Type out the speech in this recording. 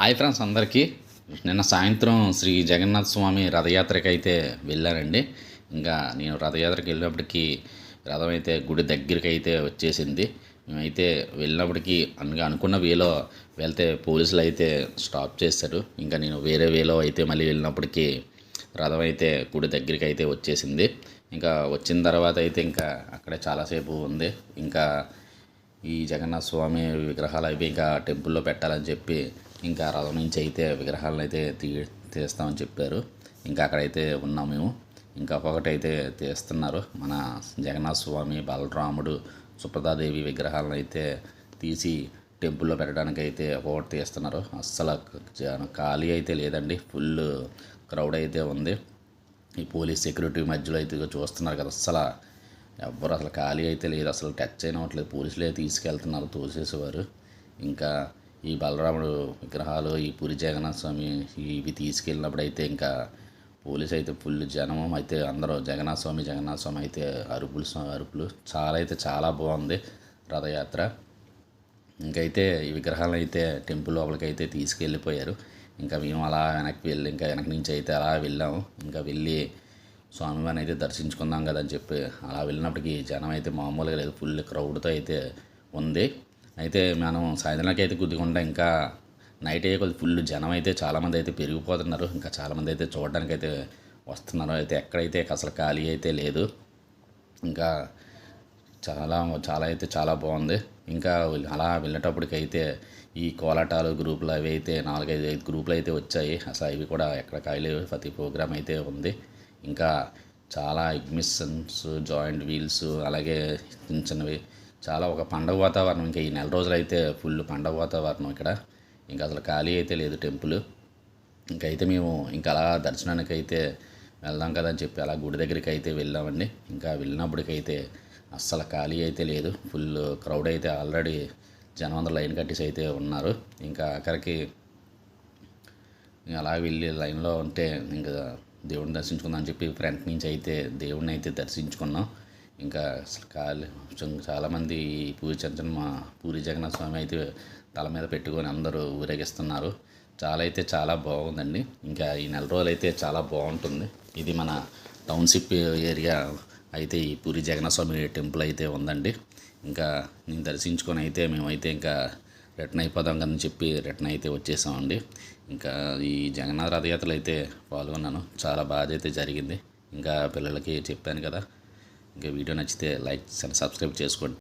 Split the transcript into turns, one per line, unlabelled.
Hi friends అందరికీ. నిన్న సాయంత్రం శ్రీ జగన్నాథ స్వామి రథయాత్రకి అయితే వెళ్ళానండి. ఇంకా నేను రథయాత్రకి వెళ్ళినప్పటికీ రథం అయితే గుడి దగ్గరికి అయితే వచ్చేసింది. మేమైతే వెళ్ళినప్పటికీ అనుకున్న వేలో వెళ్తే పోలీసులు అయితే స్టాప్ చేశారు. ఇంకా నేను వేరే వేలో అయితే మళ్ళీ వెళ్ళినప్పటికీ రథం అయితే గుడి దగ్గరికి అయితే వచ్చేసింది. ఇంకా వచ్చిన తర్వాత అయితే ఇంకా అక్కడే చాలాసేపు ఉంది. ఇంకా ఈ జగన్నాథ స్వామి విగ్రహాలు అవి ఇంకా టెంపుల్లో పెట్టాలని చెప్పి ఇంకా రథం నుంచి అయితే విగ్రహాలను అయితే తీస్తామని చెప్పారు. ఇంకా అక్కడైతే ఉన్నాం మేము. ఇంకా ఒక్కొక్కటి అయితే తీస్తున్నారు. మన జగన్నాథ స్వామి, బలరాముడు, సుప్రదాదేవి విగ్రహాలను అయితే తీసి టెంపుల్లో పెట్టడానికి అయితే ఒక్కొక్కటి తీస్తున్నారు. అస్సలు ఖాళీ అయితే లేదండి, ఫుల్ క్రౌడ్ అయితే ఉంది. ఈ పోలీస్ సెక్యూరిటీ మధ్యలో అయితే చూస్తున్నారు కదా, ఎవ్వరు అసలు ఖాళీ అయితే లేదు. అసలు టచ్ అయినట్లేదు. పోలీసులే తీసుకెళ్తున్నారు, తోసేసేవారు. ఇంకా ఈ బలరాముడు విగ్రహాలు, ఈ పూరి జగన్నాథ స్వామి ఇవి తీసుకెళ్ళినప్పుడు అయితే ఇంకా పోలీసు అయితే ఫుల్ జనము అయితే అందరూ జగన్నాథ స్వామి అయితే అరుపులు చాలా బాగుంది రథయాత్ర. ఇంకైతే ఈ విగ్రహాలను అయితే టెంపుల్ లోపలికి అయితే తీసుకెళ్ళిపోయారు. ఇంకా మేము అలా వెనక్కి నుంచి అయితే అలా వెళ్ళాము. ఇంకా వెళ్ళి స్వామివారిని అయితే దర్శించుకుందాం కదా అని చెప్పి అలా వెళ్ళినప్పటికీ జనం అయితే మామూలుగా లేదు, ఫుల్ క్రౌడ్తో అయితే ఉంది. అయితే మనం సాయంత్రానికి అయితే కుదుకుండా ఇంకా నైట్ అయ్యే కొద్ది ఫుల్ జనం అయితే చాలామంది అయితే పెరిగిపోతున్నారు. ఇంకా చాలామంది అయితే చూడడానికి అయితే వస్తున్నారు. అయితే ఎక్కడైతే అసలు ఖాళీ అయితే లేదు. ఇంకా చాలా బాగుంది. ఇంకా అలా వెళ్ళేటప్పటికైతే ఈ కోలాటాలు గ్రూపులు అవి అయితే 4-5 గ్రూపులు అయితే వచ్చాయి. అసలు అవి కూడా ఎక్కడ ఖాళీ ప్రతి ప్రోగ్రామ్ అయితే ఉంది. ఇంకా చాలా ఎగ్జిబిషన్స్, జాయింట్ వీల్స్, అలాగే చిన్న చిన్నవి చాలా ఒక పండగ వాతావరణం. ఇంకా ఈ నెల రోజులు అయితే ఫుల్ పండగ వాతావరణం ఇక్కడ. ఇంకా అసలు ఖాళీ అయితే లేదు టెంపుల్. ఇంకైతే మేము ఇంకా అలా దర్శనానికి అయితే వెళ్దాం కదా అని చెప్పి అలా గుడి దగ్గరికి అయితే వెళ్ళామండి. ఇంకా వెళ్ళినప్పటికైతే అస్సలు ఖాళీ అయితే లేదు, ఫుల్ క్రౌడ్ అయితే ఆల్రెడీ జనం అందరూ లైన్ కట్టేసి అయితే ఉన్నారు. ఇంకా అక్కడికి అలా వెళ్ళి లైన్లో ఉంటే ఇంకా దేవుడిని దర్శించుకుందాం అని చెప్పి ఫ్రంట్ నుంచి అయితే దేవుడిని అయితే దర్శించుకున్నాం. ఇంకా చాలామంది పూరి జగన్నాథ స్వామి అయితే తల మీద పెట్టుకొని అందరూ ఊరేగిస్తున్నారు. చాలా బాగుందండి. ఇంకా ఈ నెల రోజులు అయితే చాలా బాగుంటుంది. ఇది మన టౌన్షిప్ ఏరియా అయితే ఈ పూరి జగన్నాథ స్వామి టెంపుల్ అయితే ఉందండి. ఇంకా నేను దర్శించుకొని అయితే మేమైతే ఇంకా రిటర్న్ అయిపోదాం కదని చెప్పి రిటర్న్ అయితే వచ్చేసామండి. ఇంకా ఈ జగన్నాథ రథయాత్రలు అయితే పాల్గొన్నాను. చాలా బాగా అయితే జరిగింది. ఇంకా పిల్లలకి చెప్పాను కదా. ఇంకా వీడియో నచ్చితే లైక్ అండ్ సబ్స్క్రైబ్ చేసుకోండి.